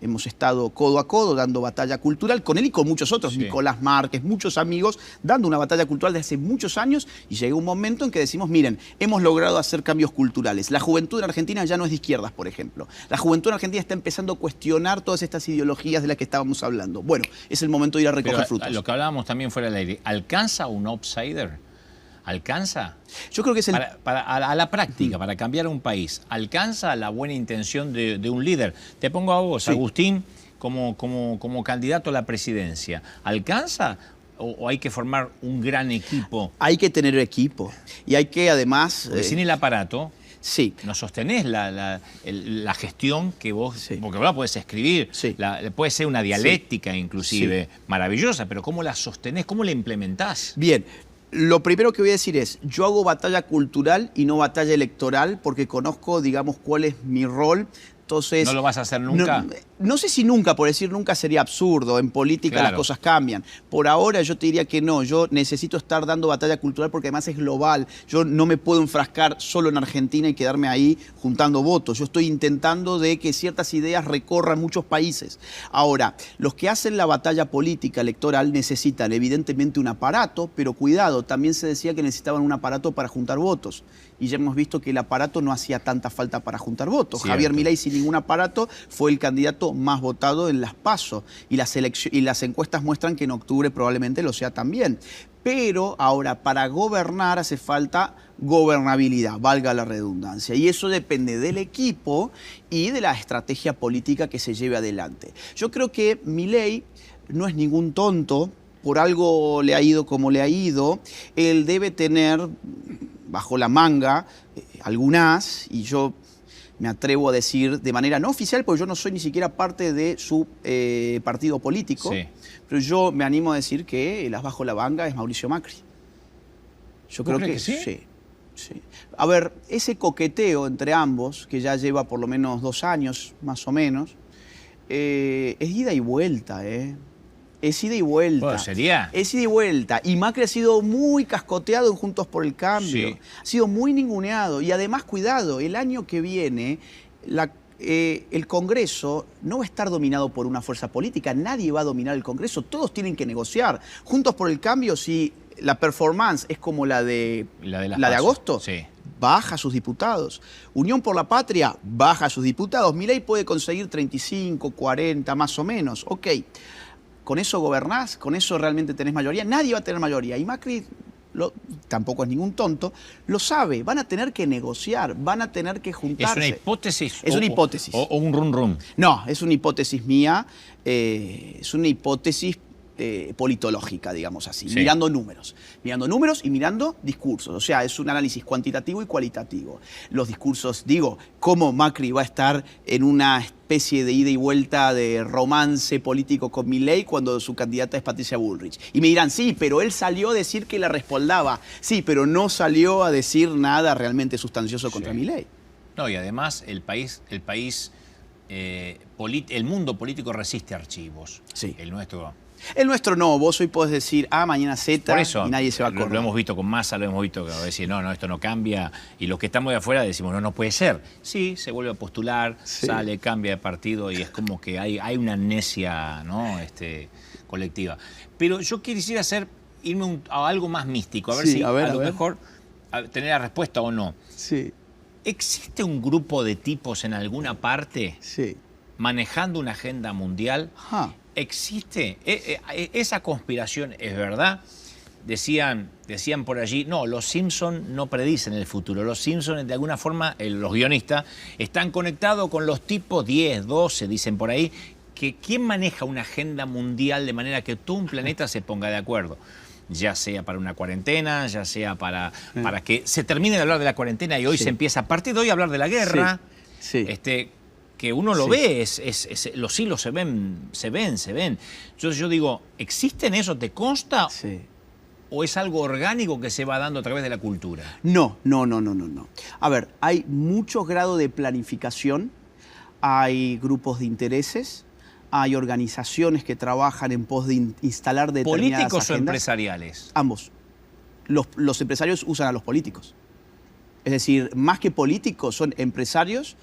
Speaker 2: hemos estado codo a codo dando batalla cultural con él y con muchos otros,
Speaker 1: Sí.
Speaker 2: Nicolás Márquez, muchos amigos, dando una batalla cultural desde hace muchos años, y llega un momento en que decimos, miren, hemos logrado hacer cambios culturales. La juventud en Argentina ya no es de izquierdas, por ejemplo. La juventud en Argentina está empezando a cuestionar todas estas ideologías de las que estábamos hablando. Bueno, es el momento de ir a recoger
Speaker 1: Pero
Speaker 2: frutos.
Speaker 1: lo que hablábamos también fuera del aire, ¿alcanza un outsider? ¿Alcanza?
Speaker 2: Yo creo que es el...
Speaker 1: A la práctica, para cambiar un país, ¿alcanza la buena intención de un líder? Te pongo a vos,
Speaker 2: Sí.
Speaker 1: Agustín, como candidato a la presidencia. ¿Alcanza o hay que formar un gran equipo?
Speaker 2: Hay que tener equipo y hay que además...
Speaker 1: Porque sin el aparato
Speaker 2: sí.
Speaker 1: no sostenés la gestión que vos...
Speaker 2: Sí.
Speaker 1: Porque vos la podés escribir,
Speaker 2: Sí.
Speaker 1: puede ser una dialéctica inclusive maravillosa, pero ¿cómo la sostenés? ¿Cómo la implementás?
Speaker 2: Bien, lo primero que voy a decir es, yo hago batalla cultural y no batalla electoral porque conozco, digamos, cuál es mi rol. Entonces,
Speaker 1: ¿No lo vas a hacer nunca?
Speaker 2: No sé si nunca, por decir nunca sería absurdo. En política
Speaker 1: Claro.
Speaker 2: las cosas cambian. Por ahora yo te diría que no. Yo necesito estar dando batalla cultural porque además es global. Yo no me puedo enfrascar solo en Argentina y quedarme ahí juntando votos. Yo estoy intentando de que ciertas ideas recorran muchos países. Ahora, los que hacen la batalla política electoral necesitan evidentemente un aparato, pero cuidado, también se decía que necesitaban un aparato para juntar votos. Y ya hemos visto que el aparato no hacía tanta falta para juntar votos.
Speaker 1: Cierto.
Speaker 2: Javier Milei sin ningún aparato fue el candidato más votado en las PASO y las encuestas muestran que en octubre probablemente lo sea también. Pero ahora para gobernar hace falta gobernabilidad, valga la redundancia, y eso depende del equipo y de la estrategia política que se lleve adelante. Yo creo que Milei no es ningún tonto, por algo le ha ido como le ha ido, él debe tener bajo la manga algunas, y yo me atrevo a decir de manera no oficial, porque yo no soy ni siquiera parte de su partido político,
Speaker 1: Sí.
Speaker 2: pero yo me animo a decir que el as bajo la manga es Mauricio Macri. Yo creo
Speaker 1: crees que sí?
Speaker 2: sí. Sí. A ver, ese coqueteo entre ambos, que ya lleva por lo menos 2 años, más o menos, es ida y vuelta, ¿eh? Es ida y vuelta.
Speaker 1: Bueno, sería.
Speaker 2: Es ida y vuelta. Y Macri ha sido muy cascoteado en Juntos por el Cambio.
Speaker 1: Sí.
Speaker 2: Ha sido muy ninguneado. Y además, cuidado, el año que viene el Congreso no va a estar dominado por una fuerza política. Nadie va a dominar el Congreso. Todos tienen que negociar. Juntos por el Cambio, si la performance es como la de
Speaker 1: las
Speaker 2: de
Speaker 1: PASO.
Speaker 2: agosto,
Speaker 1: Sí.
Speaker 2: baja sus diputados. Unión por la Patria baja sus diputados. Milei puede conseguir 35, 40, más o menos. Ok. ¿Con eso gobernás? ¿Con eso realmente tenés mayoría? Nadie va a tener mayoría. Y Macri tampoco es ningún tonto, lo sabe. Van a tener que negociar, van a tener que juntarse.
Speaker 1: ¿Es una hipótesis?
Speaker 2: Es una hipótesis.
Speaker 1: O un rum.
Speaker 2: No, es una hipótesis mía. Es una hipótesis politológica, digamos así,
Speaker 1: Sí.
Speaker 2: mirando números y mirando discursos. O sea, es un análisis cuantitativo y cualitativo. Los discursos, digo, cómo Macri va a estar en una especie de ida y vuelta de romance político con Milei cuando su candidata es Patricia Bullrich. Y me dirán, sí, pero él salió a decir que la respaldaba. Sí, pero no salió a decir nada realmente sustancioso contra Milei.
Speaker 1: No, y además el mundo político resiste archivos.
Speaker 2: Sí.
Speaker 1: El nuestro.
Speaker 2: El nuestro no, vos hoy podés decir A, mañana Z
Speaker 1: Por eso,
Speaker 2: y nadie se va a
Speaker 1: lo
Speaker 2: acordar.
Speaker 1: hemos visto con Massa, lo hemos visto que decir, no, esto no cambia. Y los que estamos de afuera decimos, no puede ser. Sí, se vuelve a postular,
Speaker 2: Sí.
Speaker 1: sale, cambia de partido y es como que hay una amnesia, ¿no? Colectiva. Pero yo quisiera irme a algo más místico, a ver
Speaker 2: Sí,
Speaker 1: si
Speaker 2: a ver.
Speaker 1: mejor tener la respuesta o no.
Speaker 2: Sí,
Speaker 1: ¿Existe un grupo de tipos en alguna parte
Speaker 2: sí.
Speaker 1: manejando una agenda mundial?
Speaker 2: Ajá.
Speaker 1: ¿Existe? ¿Esa conspiración es verdad? Decían por allí, no, los Simpson no predicen el futuro. Los Simpson, de alguna forma, los guionistas, están conectados con los tipos 10, 12, dicen por ahí, que ¿quién maneja una agenda mundial de manera que todo un planeta se ponga de acuerdo? Ya sea para una cuarentena, ya sea para que se termine de hablar de la cuarentena y hoy
Speaker 2: Sí.
Speaker 1: se empieza a partir de hoy a hablar de la guerra.
Speaker 2: Sí.
Speaker 1: Que uno lo
Speaker 2: Sí.
Speaker 1: ve, los hilos se ven. Entonces yo digo, ¿existen eso? ¿Te consta?
Speaker 2: Sí.
Speaker 1: ¿O es algo orgánico que se va dando a través de la cultura?
Speaker 2: No. A ver, hay muchos grados de planificación, hay grupos de intereses, hay organizaciones que trabajan en pos de instalar determinadas
Speaker 1: ¿Políticos o
Speaker 2: agendas.
Speaker 1: empresariales?
Speaker 2: Ambos. los empresarios usan a los políticos. Es decir, más que políticos, son empresarios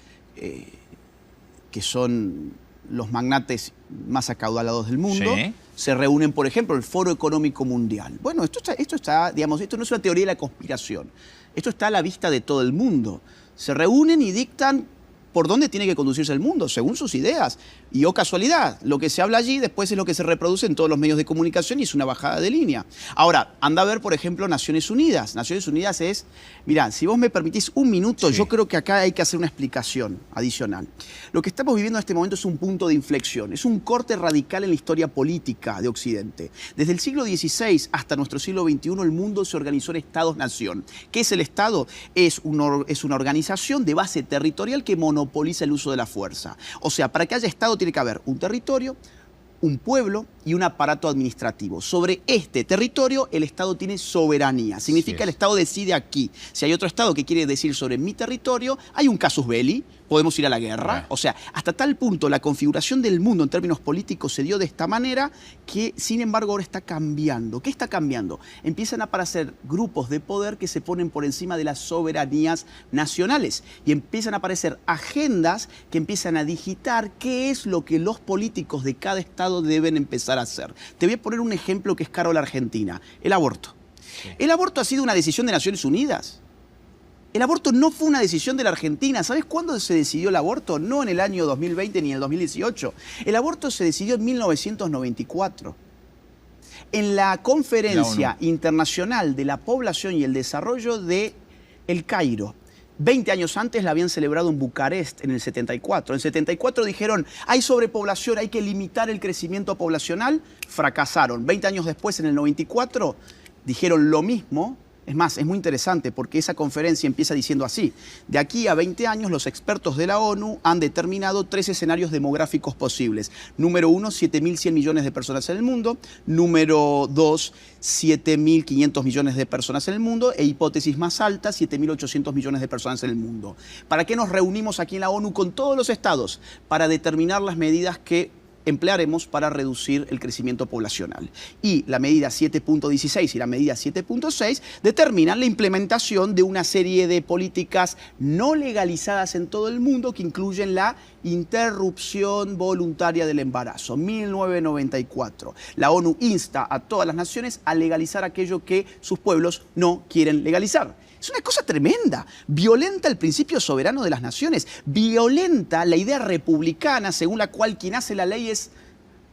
Speaker 2: que son los magnates más acaudalados del mundo.
Speaker 1: Sí.
Speaker 2: Se reúnen, por ejemplo, el Foro Económico Mundial. Bueno, esto está, digamos, esto no es una teoría de la conspiración. Esto está a la vista de todo el mundo. Se reúnen y dictan por dónde tiene que conducirse el mundo, según sus ideas. Y oh casualidad, lo que se habla allí después es lo que se reproduce en todos los medios de comunicación y es una bajada de línea. Ahora, anda a ver, por ejemplo, Naciones Unidas. Naciones Unidas es, mirá, si vos me permitís un minuto,
Speaker 1: sí,
Speaker 2: yo creo que acá hay que hacer una explicación adicional. Lo que estamos viviendo en este momento es un punto de inflexión, es un corte radical en la historia política de Occidente. Desde el siglo XVI hasta nuestro siglo XXI, el mundo se organizó en Estados-nación. ¿Qué es el Estado? Es una organización de base territorial que monopoliza el uso de la fuerza. O sea, para que haya Estado tiene que haber un territorio, un pueblo y un aparato administrativo. Sobre este territorio el Estado tiene soberanía. Significa el Estado decide aquí. Si hay otro Estado que quiere decir sobre mi territorio, hay un casus belli, podemos ir a la guerra. O sea, hasta tal punto la configuración del mundo en términos políticos se dio de esta manera que, sin embargo, ahora está cambiando. ¿Qué está cambiando? Empiezan a aparecer grupos de poder que se ponen por encima de las soberanías nacionales y empiezan a aparecer agendas que empiezan a digitar qué es lo que los políticos de cada Estado deben empezar a hacer. Te voy a poner un ejemplo que es caro a la Argentina: el aborto. Sí. El aborto ha sido una decisión de Naciones Unidas. El aborto no fue una decisión de la Argentina. ¿Sabes cuándo se decidió el aborto? No en el año 2020 ni en el 2018. El aborto se decidió en 1994. En la Conferencia Internacional de la Población y el Desarrollo de El Cairo. 20 años antes la habían celebrado en Bucarest en el 74. En el 74 dijeron, hay sobrepoblación, hay que limitar el crecimiento poblacional. Fracasaron. 20 años después, en el 94, dijeron lo mismo. Es más, es muy interesante porque esa conferencia empieza diciendo así: de aquí a 20 años los expertos de la ONU han determinado 3 escenarios demográficos posibles. Número 1, 7.100 millones de personas en el mundo. Número 2, 7.500 millones de personas en el mundo. E hipótesis más alta, 7.800 millones de personas en el mundo. ¿Para qué nos reunimos aquí en la ONU con todos los estados? Para determinar las medidas que emplearemos para reducir el crecimiento poblacional. Y la medida 7.16 y la medida 7.6 determinan la implementación de una serie de políticas no legalizadas en todo el mundo que incluyen la interrupción voluntaria del embarazo. 1994. La ONU insta a todas las naciones a legalizar aquello que sus pueblos no quieren legalizar. Es una cosa tremenda. Violenta el principio soberano de las naciones. Violenta la idea republicana según la cual quien hace la ley es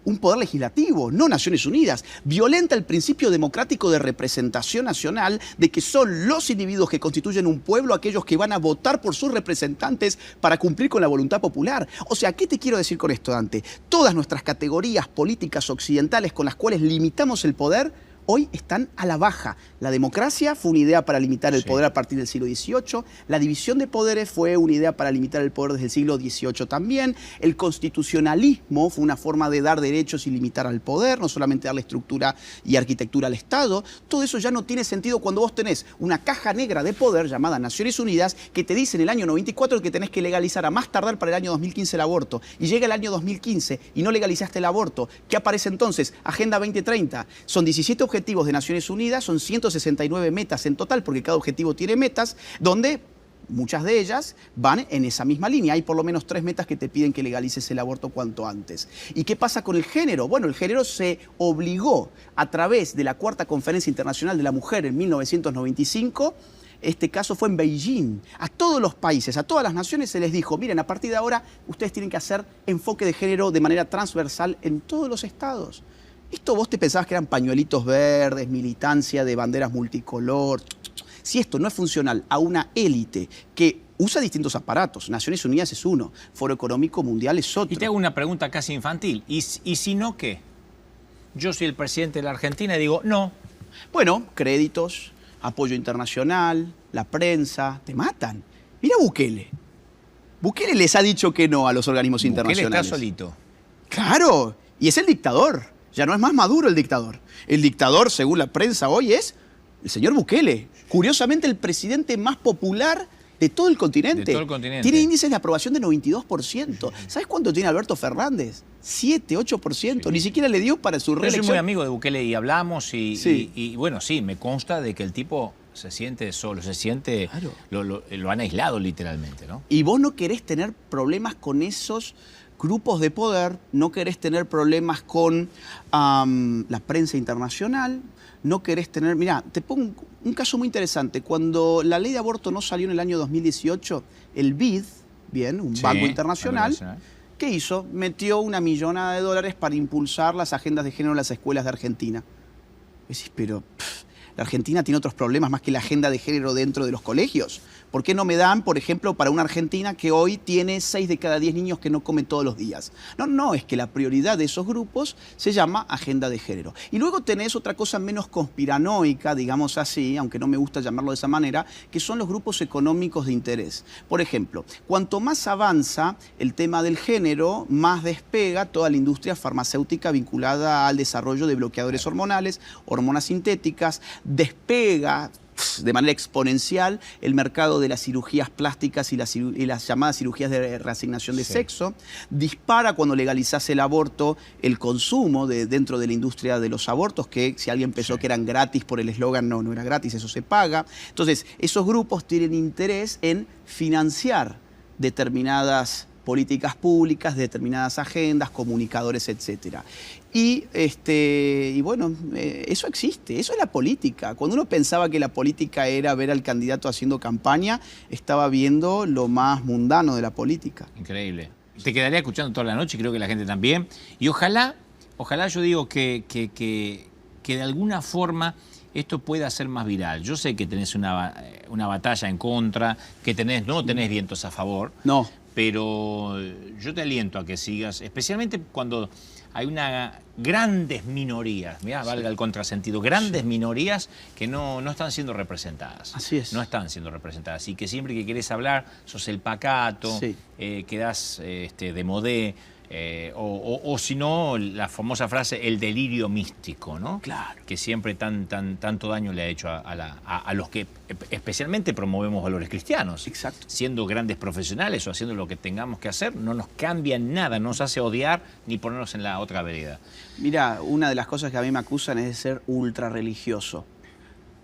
Speaker 2: un poder legislativo, no Naciones Unidas. Violenta el principio democrático de representación nacional, de que son los individuos que constituyen un pueblo aquellos que van a votar por sus representantes para cumplir con la voluntad popular. O sea, ¿qué te quiero decir con esto, Dante? Todas nuestras categorías políticas occidentales con las cuales limitamos el poder hoy están a la baja. La democracia fue una idea para limitar el poder a partir del siglo XVIII. La división de poderes fue una idea para limitar el poder desde el siglo XVIII también. El constitucionalismo fue una forma de dar derechos y limitar al poder, no solamente darle estructura y arquitectura al Estado. Todo eso ya no tiene sentido cuando vos tenés una caja negra de poder llamada Naciones Unidas que te dice en el año 94 que tenés que legalizar a más tardar para el año 2015 el aborto. Y llega el año 2015 y no legalizaste el aborto. ¿Qué aparece entonces? Agenda 2030. Son 17 objetivos de Naciones Unidas, son 169 metas en total, porque cada objetivo tiene metas, donde muchas de ellas van en esa misma línea. Hay por lo menos 3 metas que te piden que legalices el aborto cuanto antes. ¿Y qué pasa con el género? Bueno, el género se obligó a través de la 4ª Conferencia Internacional de la Mujer en 1995. Este caso fue en Beijing. A todos los países, a todas las naciones se les dijo, miren, a partir de ahora ustedes tienen que hacer enfoque de género de manera transversal en todos los estados. ¿Esto vos te pensabas que eran pañuelitos verdes, militancia de banderas multicolor? Si esto no es funcional a una élite que usa distintos aparatos, Naciones Unidas es uno, Foro Económico Mundial es otro.
Speaker 1: Y te hago una pregunta casi infantil. ¿Y si no qué? Yo soy el presidente de la Argentina y digo, no.
Speaker 2: Bueno, créditos, apoyo internacional, la prensa, te matan. Mira Bukele. Bukele les ha dicho que no a los organismos internacionales.
Speaker 1: Bukele está solito.
Speaker 2: Claro, y es el dictador. Ya no es más Maduro el dictador. El dictador, según la prensa hoy, es el señor Bukele. Curiosamente, el presidente más popular De todo el continente.
Speaker 1: De todo el continente.
Speaker 2: Tiene índices de aprobación de 92%. ¿Sabes cuánto tiene Alberto Fernández? 7, 8%.
Speaker 1: Sí.
Speaker 2: Ni siquiera le dio para su
Speaker 1: Yo
Speaker 2: reelección.
Speaker 1: soy muy amigo de Bukele y hablamos
Speaker 2: Sí.
Speaker 1: y bueno, sí, me consta de que el tipo se siente solo, se siente,
Speaker 2: Claro.
Speaker 1: lo han aislado literalmente, ¿no?
Speaker 2: Y vos no querés tener problemas con esos grupos de poder, no querés tener problemas con la prensa internacional, no querés tener... Mirá, te pongo un caso muy interesante. Cuando la ley de aborto no salió en el año 2018, el BID, bien, un
Speaker 1: Sí,
Speaker 2: banco internacional,
Speaker 1: Banco Nacional.
Speaker 2: ¿qué hizo? Metió $1 millón para impulsar las agendas de género en las escuelas de Argentina. Decís, pero la Argentina tiene otros problemas más que la agenda de género dentro de los colegios. ¿Por qué no me dan, por ejemplo, para una Argentina que hoy tiene 6 de cada 10 niños que no comen todos los días? No, es que la prioridad de esos grupos se llama agenda de género. Y luego tenés otra cosa menos conspiranoica, digamos así, aunque no me gusta llamarlo de esa manera, que son los grupos económicos de interés. Por ejemplo, cuanto más avanza el tema del género, más despega toda la industria farmacéutica vinculada al desarrollo de bloqueadores hormonales, hormonas sintéticas, despega de manera exponencial el mercado de las cirugías plásticas y las llamadas cirugías de reasignación de sexo, dispara cuando legalizás el aborto el consumo dentro de la industria de los abortos, que si alguien pensó que eran gratis por el eslogan, no era gratis, eso se paga. Entonces, esos grupos tienen interés en financiar determinadas políticas públicas, determinadas agendas, comunicadores, etc. Y bueno, eso existe, eso es la política. Cuando uno pensaba que la política era ver al candidato haciendo campaña, estaba viendo lo más mundano de la política.
Speaker 1: Increíble. Te quedaría escuchando toda la noche, creo que la gente también. Y ojalá yo digo que de alguna forma esto pueda ser más viral. Yo sé que tenés una batalla en contra, que no tenés vientos a favor.
Speaker 2: No.
Speaker 1: Pero yo te aliento a que sigas, especialmente cuando hay grandes minorías, mirá, valga el contrasentido, grandes minorías que no están siendo representadas.
Speaker 2: Así es.
Speaker 1: No están siendo representadas. Y que siempre que querés hablar, sos el pacato, quedás de modé. O si no, la famosa frase, el delirio místico, ¿no?
Speaker 2: Claro.
Speaker 1: Que siempre tanto daño le ha hecho a los que especialmente promovemos valores cristianos.
Speaker 2: Exacto.
Speaker 1: Siendo grandes profesionales o haciendo lo que tengamos que hacer, no nos cambia nada, no nos hace odiar ni ponernos en la otra vereda.
Speaker 2: Mira, una de las cosas que a mí me acusan es de ser ultra religioso.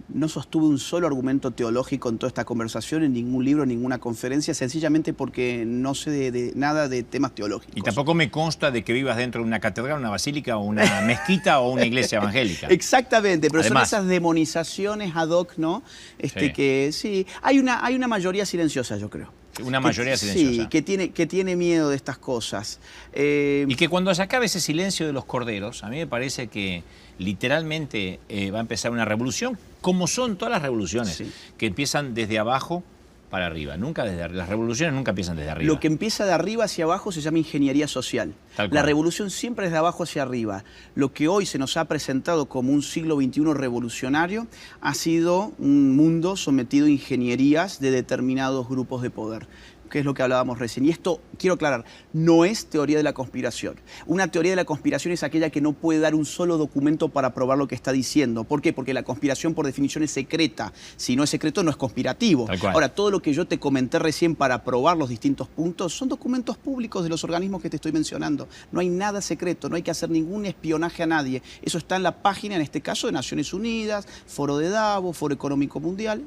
Speaker 2: No sostuve un solo argumento teológico en toda esta conversación, en ningún libro, en ninguna conferencia, sencillamente porque no sé de nada de temas teológicos.
Speaker 1: Y tampoco me consta de que vivas dentro de una catedral, una basílica, o una mezquita o una iglesia evangélica.
Speaker 2: Exactamente, pero
Speaker 1: además,
Speaker 2: son esas demonizaciones ad hoc, ¿no? Que sí, hay una mayoría silenciosa, yo creo.
Speaker 1: Una mayoría silenciosa.
Speaker 2: Sí, que tiene miedo de estas cosas.
Speaker 1: Y que cuando se acabe ese silencio de los corderos, a mí me parece que literalmente va a empezar una revolución, como son todas las revoluciones, que empiezan desde abajo para arriba. Las revoluciones nunca empiezan desde arriba.
Speaker 2: Lo que empieza de arriba hacia abajo se llama ingeniería social. La revolución siempre es de abajo hacia arriba. Lo que hoy se nos ha presentado como un siglo XXI revolucionario ha sido un mundo sometido a ingenierías de determinados grupos de poder, que es lo que hablábamos recién. Y esto, quiero aclarar, no es teoría de la conspiración. Una teoría de la conspiración es aquella que no puede dar un solo documento para probar lo que está diciendo. ¿Por qué? Porque la conspiración por definición es secreta. Si no es secreto, no es conspirativo. Ahora, todo lo que yo te comenté recién para probar los distintos puntos son documentos públicos de los organismos que te estoy mencionando. No hay nada secreto, no hay que hacer ningún espionaje a nadie. Eso está en la página, en este caso, de Naciones Unidas, Foro de Davos, Foro Económico Mundial.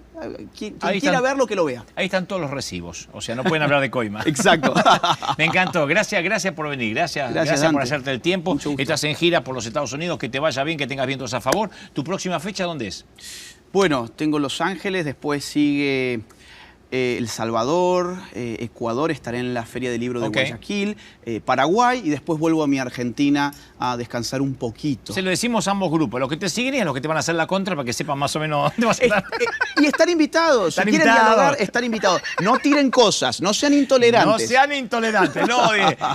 Speaker 2: Quien quiera verlo, que lo vea.
Speaker 1: Ahí están todos los recibos. O sea, no pueden hablar de coima.
Speaker 2: Exacto.
Speaker 1: Me encantó. Gracias por venir. Gracias por hacerte el tiempo. Estás en gira por los Estados Unidos. Que te vaya bien, que tengas vientos a favor. ¿Tu próxima fecha dónde es?
Speaker 2: Bueno, tengo Los Ángeles, después sigue El Salvador, Ecuador, estaré en la Feria del Libro de Guayaquil, Paraguay, y después vuelvo a mi Argentina a descansar un poquito.
Speaker 1: Se lo decimos a ambos grupos, los que te siguen y a los que te van a hacer la contra, para que sepan más o menos dónde vas a estar.
Speaker 2: Y están invitados, si quieren dialogar, están invitados. No tiren cosas, no sean intolerantes.
Speaker 1: No sean intolerantes, no.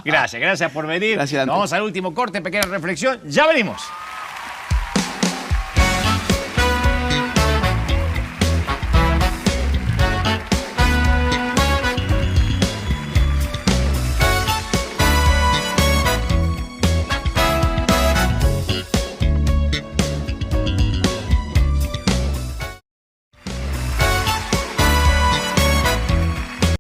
Speaker 1: Gracias por venir.
Speaker 2: Gracias,
Speaker 1: Vamos al último corte, pequeña reflexión, ya venimos.